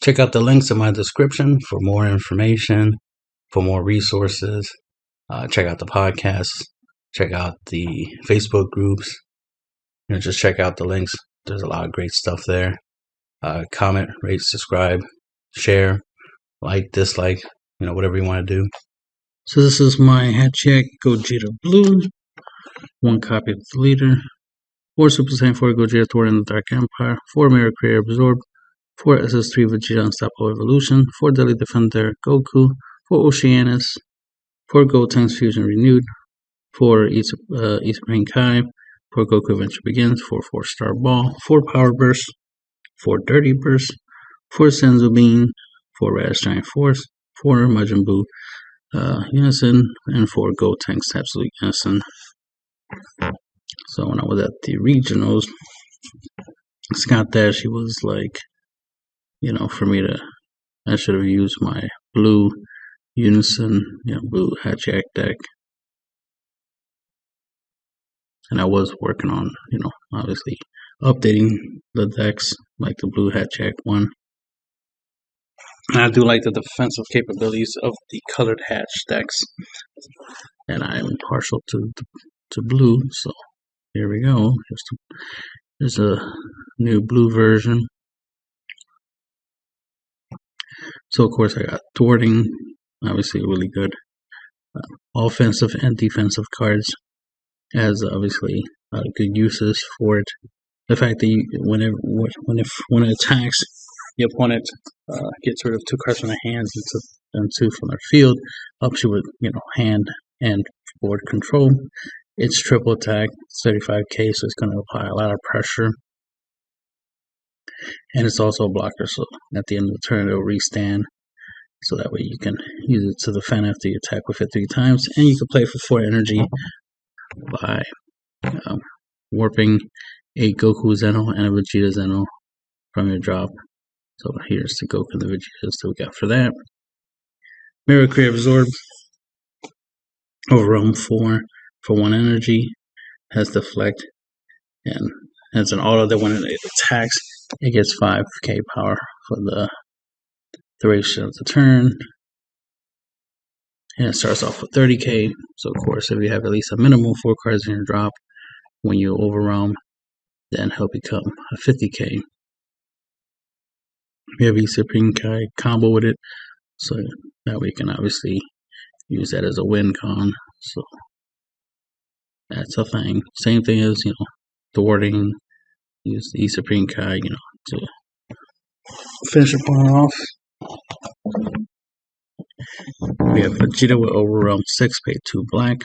Check out the links in my description for more information, for more resources. Check out the podcast. Check out the Facebook groups. Just check out the links. There's a lot of great stuff there. Comment, rate, subscribe, share, like, dislike, whatever you want to do. So this is my Hatchhyack Gogeta Blue. 1 copy of the leader. 4 Super Saiyan 4 Gogeta Thwart in the Dark Empire. 4 MicroRecords Absorb. 4 SS3 Vegeta Unstoppable Evolution. 4 Deadly Defender Goku. 4 Oceanus. 4 Gotenks Fusion Renewed. 4 Supreme Kai. 4 Goku Adventure Begins. 4 4-Star Ball. 4 Power Burst. 4 Dirty Burst. 4 Senzu Bean. 4 Radish Giant Force. 4 Majin Buu Unison. And 4 Gotenks Absolute Unison. So when I was at the regionals, Scott Dash, he was like, for me I should have used my blue Unison, blue Hatchhyack deck. And I was working on, obviously updating the decks like the blue Hatchhyack one. And I do like the defensive capabilities of the colored hatch decks. And I am partial to blue, so here we go. There's a new blue version. So of course I got thwarting, obviously really good offensive and defensive cards, as obviously good uses for it. The fact that when it attacks, the opponent gets rid of 2 cards from their hands and 2 from their field, helps you with hand and board control. It's triple attack, 35k, so it's going to apply a lot of pressure. And it's also a blocker, so at the end of the turn it'll restand. So that way you can use it to defend after you attack with it 3 times. And you can play for 4 energy by warping a Goku Xeno and a Vegeta Xeno from your drop. So here's the Goku and the Vegetas that we got for that. MicroRecords Absorb. Overwhelm 4 for 1 energy. Has Deflect. And has an auto that when it attacks, it gets 5k power for the duration of the turn. And it starts off with 30k. So of course, if you have at least a minimum 4 cards in your drop, when you overwhelm, then he'll become a 50k. We have a Supreme Kai combo with it, so that we can obviously use that as a win con. So that's a thing. Same thing as thwarting. Use the Supreme Kai, to finish your opponent off. We have Gogeta with Overwhelm 6, pay 2 black.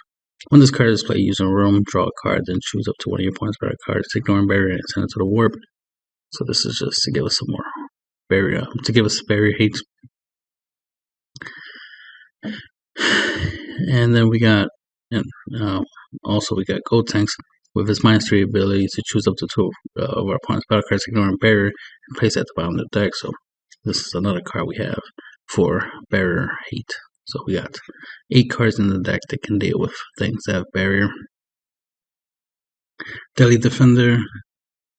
When this card is played using Room, draw a card, then choose up to one of your opponent's better cards, ignoring barrier and send it to the warp. So this is just to give us some more barrier, barrier hate. And then we got, also we got Gotenks with his -3 ability to choose up to 2 of our opponent's battle cards, ignoring barrier, and place it at the bottom of the deck. So this is another card we have for barrier hate. So we got 8 cards in the deck that can deal with things that have barrier. Deadly Defender,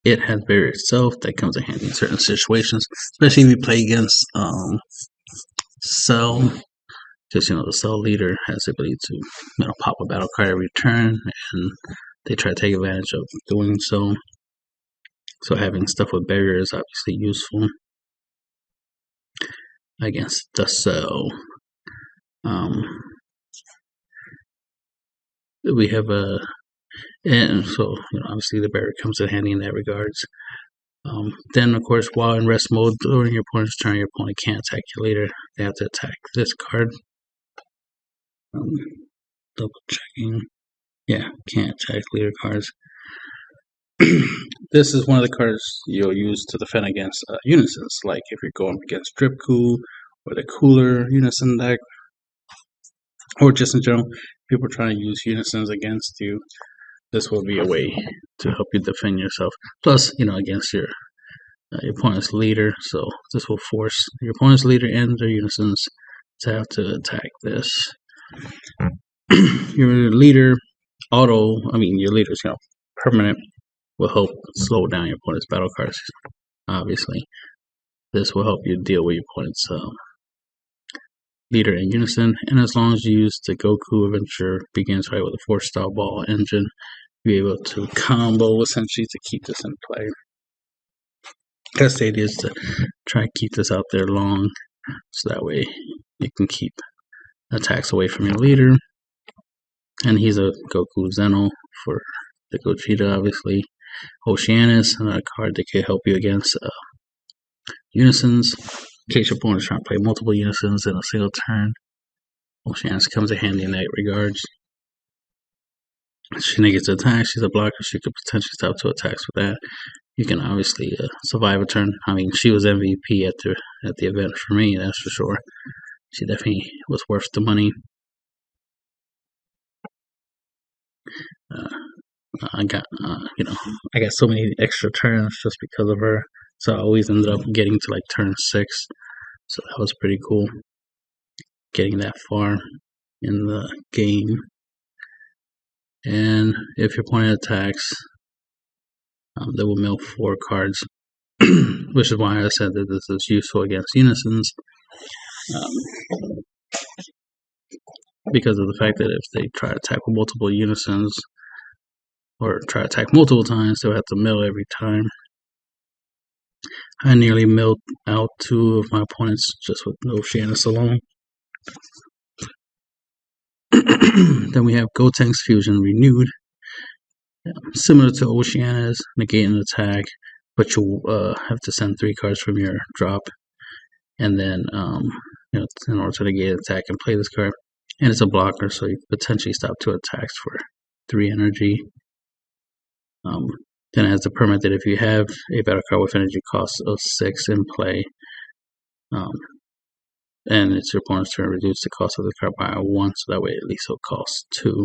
it has barrier itself that comes in handy in certain situations, especially if you play against Cell. Because the Cell leader has the ability to pop a battle card every turn, and they try to take advantage of doing so. So having stuff with barrier is obviously useful against the Cell. We have and so obviously the barrier comes in handy in that regards. Then of course, while in rest mode during your opponent's turn, your opponent can't attack you later. They have to attack this card. Double checking. Yeah, can't attack leader cards. This is one of the cards you'll use to defend against unisons, like if you're going against Drip Cool or the cooler unison deck, or just in general, people trying to use unisons against you. This will be a way to help you defend yourself. Plus, against your opponent's leader. So this will force your opponent's leader and their unisons to have to attack this. Your leader your leader's permanent will help slow down your opponent's battle cards, obviously. This will help you deal with your opponent's leader in unison, and as long as you use the Goku Adventure Begins right with a 4-star ball engine, you'll be able to combo essentially to keep this in play. That's the idea, is to try to keep this out there long, so that way you can keep attacks away from your leader. And he's a Goku Xeno for the Gogeta, obviously. Oceanus, another card that can help you against unisons. In case your opponent is trying to play multiple unisons in a single turn, Oceanus comes in handy in that regards. She negates attacks. She's a blocker. She could potentially stop 2 attacks with that. You can obviously survive a turn. I mean, she was MVP at the event for me, that's for sure. She definitely was worth the money. I got so many extra turns just because of her. So I always ended up getting to like turn 6. So that was pretty cool, getting that far in the game. And if your opponent attacks, they will mill 4 cards, which is why I said that this is useful against unisons. Because of the fact that if they try to attack with multiple unisons, or try to attack multiple times, they'll have to mill every time. I nearly milled out 2 of my opponents just with Oceanus alone. Then we have Gotenks Fusion Renewed. Similar to Oceanus, negate an attack, but you have to send 3 cards from your drop, and then in order to negate an attack and play this card. And it's a blocker, so you can potentially stop 2 attacks for 3 energy. Then it has the permit that if you have a battle card with energy cost of 6 in play, and it's your opponent's turn, reduce the cost of the card by 1, so that way at least it'll cost 2.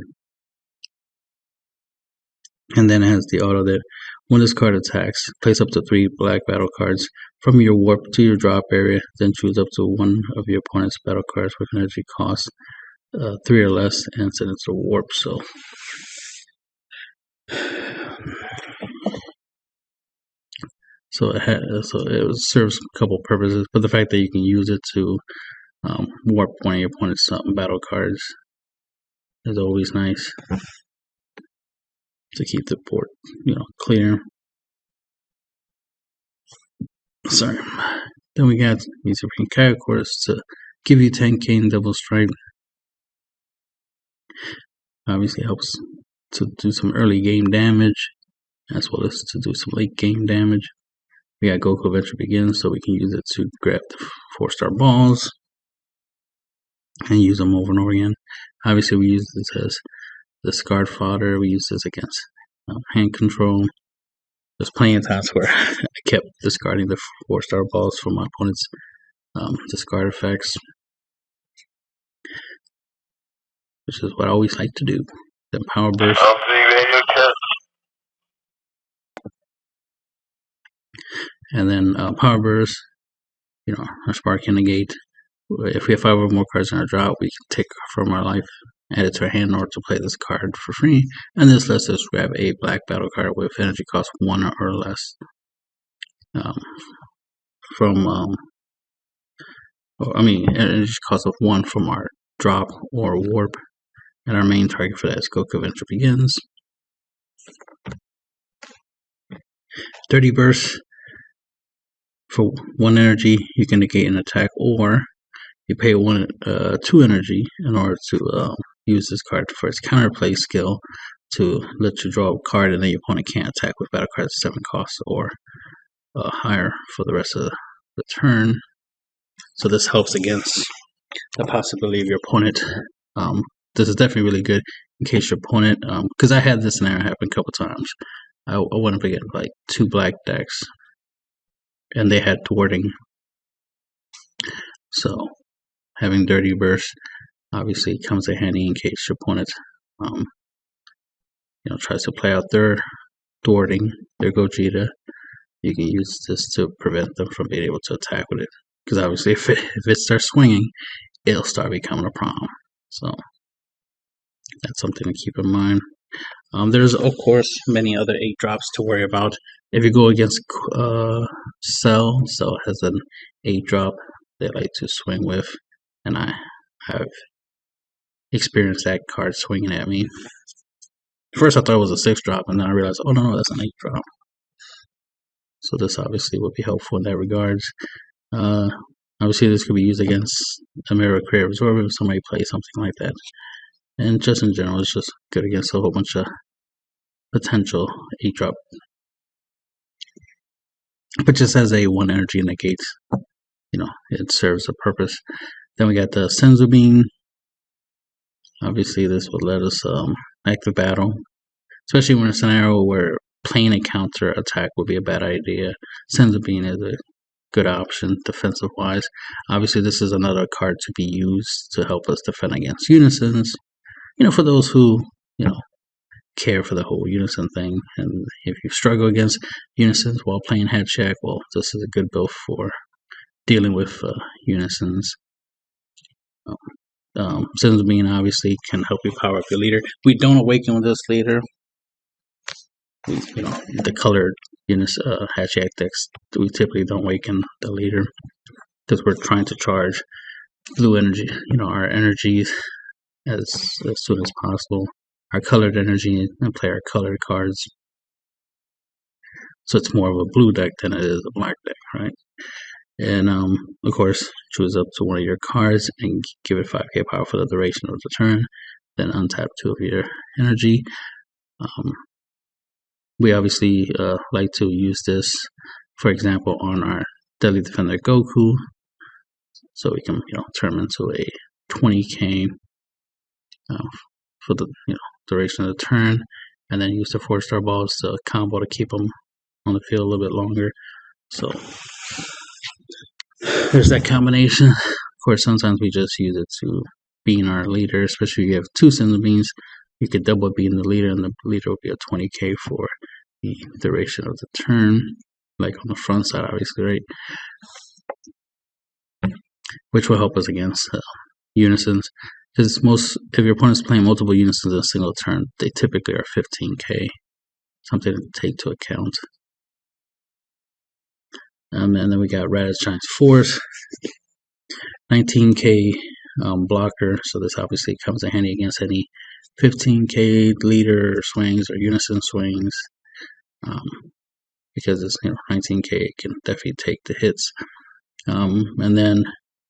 And then it has the auto that when this card attacks, place up to 3 black battle cards from your warp to your drop area, then choose up to 1 of your opponent's battle cards with energy cost 3 or less, and send it to warp. So it serves a couple purposes, but the fact that you can use it to warp one of your opponent's battle cards is always nice to keep the board, clear. Sorry. Then we got these MicroRecords to give you 10k in double strike. Obviously helps to do some early game damage, as well as to do some late game damage. We got Goku Adventure Begins, so we can use it to grab the 4-star balls and use them over and over again. Obviously, we use this as the discard fodder. We use this against hand control. There's plenty of times where I kept discarding the 4-star balls from my opponent's discard effects, which is what I always like to do. Then Power Burst. And then Power Burst, our Spark and Negate. If we have 5 or more cards in our drop, we can take from our life, add it to our hand in order to play this card for free. And this lets us grab a black battle card with energy cost 1 or less. Energy cost of 1 from our drop or warp. And our main target for that is Goku Adventure Begins. 30 Burst. For 1 energy, you can negate an attack, or you pay 2 energy in order to use this card for its counterplay skill to let you draw a card, and then your opponent can't attack with battle cards 7 costs or higher for the rest of the turn. So this helps against the possibility of your opponent. This is definitely really good in case your opponent, because I had this scenario happen a couple times. I went up against like 2 black decks, and they had thwarting. So having Dirty Burst obviously comes in handy in case your opponent tries to play out their thwarting, their Gogeta. You can use this to prevent them from being able to attack with it, because obviously if it starts swinging, it'll start becoming a problem. So that's something to keep in mind. There's of course many other 8 drops to worry about. If you go against Cell has an 8-drop they like to swing with, and I've experienced that card swinging at me. First I thought it was a 6-drop, and then I realized, oh no, that's an 8-drop. So this obviously would be helpful in that regards. Obviously this could be used against a mirror creative absorber if somebody plays something like that. And just in general, it's just good against a whole bunch of potential 8-drop. But just as a 1 energy negates, it serves a purpose. Then we got the Senzu Bean. Obviously this would let us active battle, especially when a scenario where playing a counter attack would be a bad idea. Senzu Bean is a good option defensive wise. Obviously this is another card to be used to help us defend against unisons. For those who care for the whole unison thing, and if you struggle against unisons while playing Hatchhyack, well, this is a good build for dealing with unisons. Senzu Bean obviously can help you power up your leader. We don't awaken with this leader. The colored Hatchhyack decks, we typically don't awaken the leader because we're trying to charge blue energy, our energies as soon as possible. Our colored energy and play our colored cards. So it's more of a blue deck than it is a black deck, right? And of course, choose up to one of your cards and give it 5k power for the duration of the turn. Then untap 2 of your energy. We obviously like to use this, for example, on our Deadly Defender Goku. So we can turn him into a 20k for the duration of the turn, and then use the 4-star balls to combo to keep them on the field a little bit longer. So there's that combination. Of course, sometimes we just use it to bean our leader, especially if you have 2 Senzu Beans. You could double bean the leader, and the leader will be a 20k for the duration of the turn, like on the front side, obviously, right? Which will help us against unisons. Because if your opponent's playing multiple unisons in a single turn, they typically are 15k. Something to take to account. And then we got Ratchet's Force, 19k blocker. So this obviously comes in handy against any 15k leader swings or unison swings. Because it's 19k, it can definitely take the hits. And then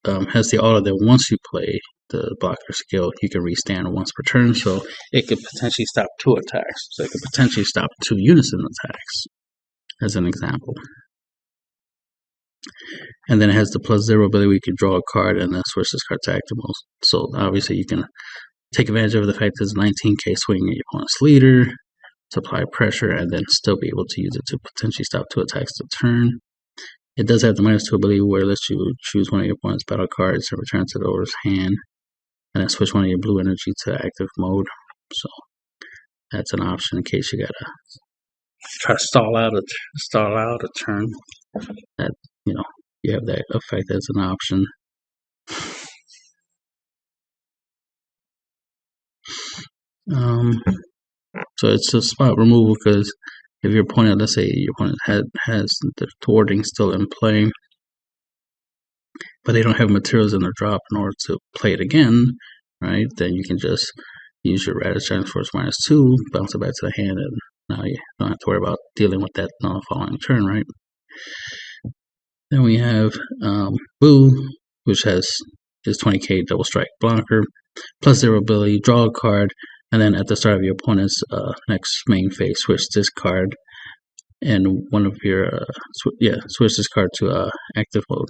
has the auto that once you play the blocker skill, you can restand once per turn, so it could potentially stop 2 attacks. So it could potentially stop 2 unison attacks, as an example. And then it has the +0 ability where you can draw a card and then switch this card to active mode. So obviously you can take advantage of the fact that it's 19k swing at your opponent's leader to apply pressure, and then still be able to use it to potentially stop 2 attacks a turn. It does have the -2 ability where it lets you choose one of your opponent's battle cards and return to the owner's hand, and then switch one of your blue energy to active mode. So that's an option in case you gotta try to stall out a turn. That you have that effect as an option. So it's a spot removal because if your opponent, let's say your opponent has the thwarting still in play, but they don't have materials in their drop in order to play it again, right? Then you can just use your Ratchet's Force -2, bounce it back to the hand, and now you don't have to worry about dealing with that on the following turn, right? Then we have Boo, which has his 20k double strike blocker, +0 ability, draw a card, and then at the start of your opponent's next main phase, switch this card and one of your switch this card to active mode.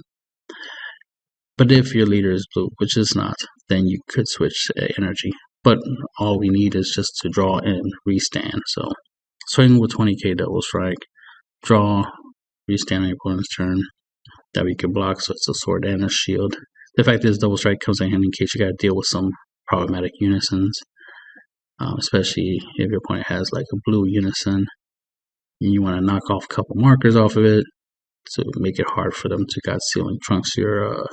But if your leader is blue, which is not, then you could switch energy. But all we need is just to draw and restand. So swing with 20k double strike, draw, restand on your opponent's turn. That we can block, so it's a sword and a shield. The fact is double strike comes in handy in case you gotta deal with some problematic unisons. Especially if your opponent has like a blue unison and you want to knock off a couple markers off of it to make it hard for them to God Sealing Trunks your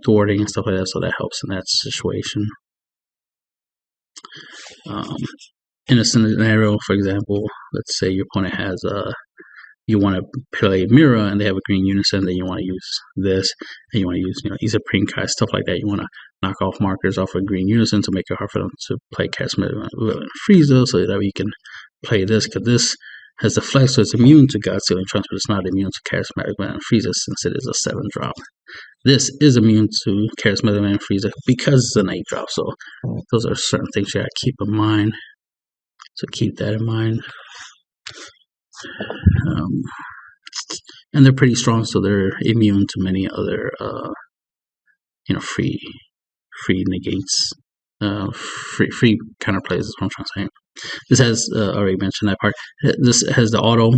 thwarting and stuff like that, so that helps in that situation. In a scenario, for example, let's say your opponent has you want to play Mira and they have a green unison, then you want to use this, and you want to use, Isa Prinkai, stuff like that. You want to knock off markers off a green unison to make it hard for them to play Catsmetal and Frieza, so that we can play this, because this has the flex, so it's immune to God Sealing Trunks, but it's not immune to Charismatic Man and Frieza since it is a 7-drop. This is immune to Charismatic Man and Frieza because it's an 8-drop, so those are certain things you gotta keep in mind. So keep that in mind. And they're pretty strong, so they're immune to many other, free negates, free counterplays is what I'm trying to say. This has, already mentioned that part, this has the auto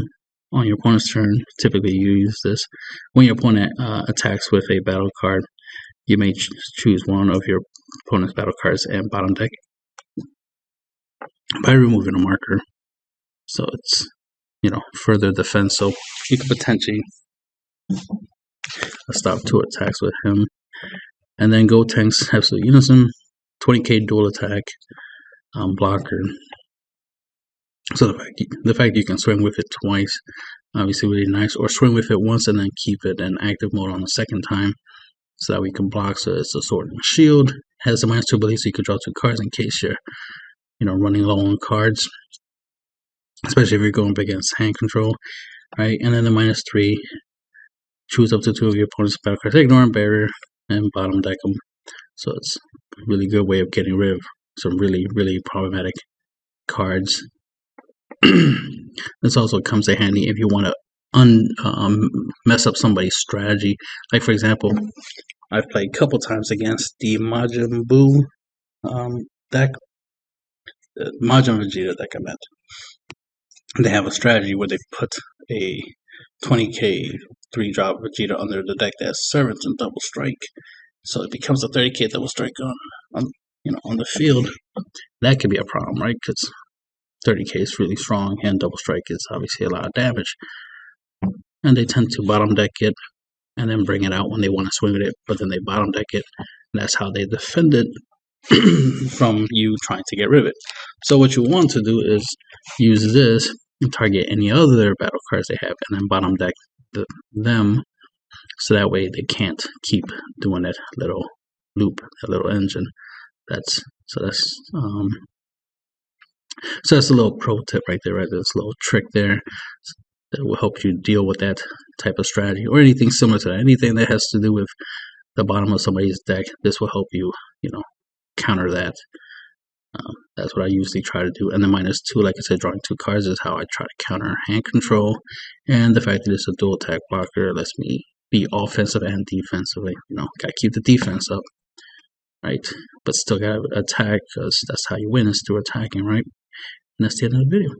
on your opponent's turn. Typically you use this. When your opponent attacks with a battle card, you may choose one of your opponent's battle cards and bottom deck by removing a marker. So it's, further defense, so you could potentially stop 2 attacks with him. And then Gotenks Absolute Unison, 20k dual attack, blocker. So the fact you can swing with it twice, obviously really nice, or swing with it once and then keep it in active mode on the second time, so that we can block. So it's a sword and a shield, has a -2 ability, so you can draw 2 cards in case you're, running low on cards, especially if you're going up against hand control, right? And then the -3, choose up to 2 of your opponent's battle cards, ignore and barrier, and bottom deck them. So it's a really good way of getting rid of some really, really problematic cards. This also comes in handy if you want to mess up somebody's strategy. Like, for example, I've played a couple times against the Majin Buu deck, the Majin Vegeta deck, I meant. They have a strategy where they put a 20k 3-drop Vegeta under the deck that has Servants and Double Strike, so it becomes a 30k Double Strike on the field. That could be a problem, right? Because 30k is really strong, and Double Strike is obviously a lot of damage. And they tend to bottom deck it and then bring it out when they want to swing with it, but then they bottom deck it, and that's how they defend it from you trying to get rid of it. So what you want to do is use this and target any other battle cards they have, and then bottom deck them, so that way they can't keep doing that little loop, that little engine. That's a little pro tip right there, right? There's a little trick there that will help you deal with that type of strategy, or anything similar to that. Anything that has to do with the bottom of somebody's deck, this will help you, counter that. That's what I usually try to do. And the -2, like I said, drawing 2 cards is how I try to counter hand control. And the fact that it's a dual attack blocker lets me be offensive and defensively. Gotta keep the defense up, right? But still gotta attack, because that's how you win, is through attacking, right? And that's the end of the video.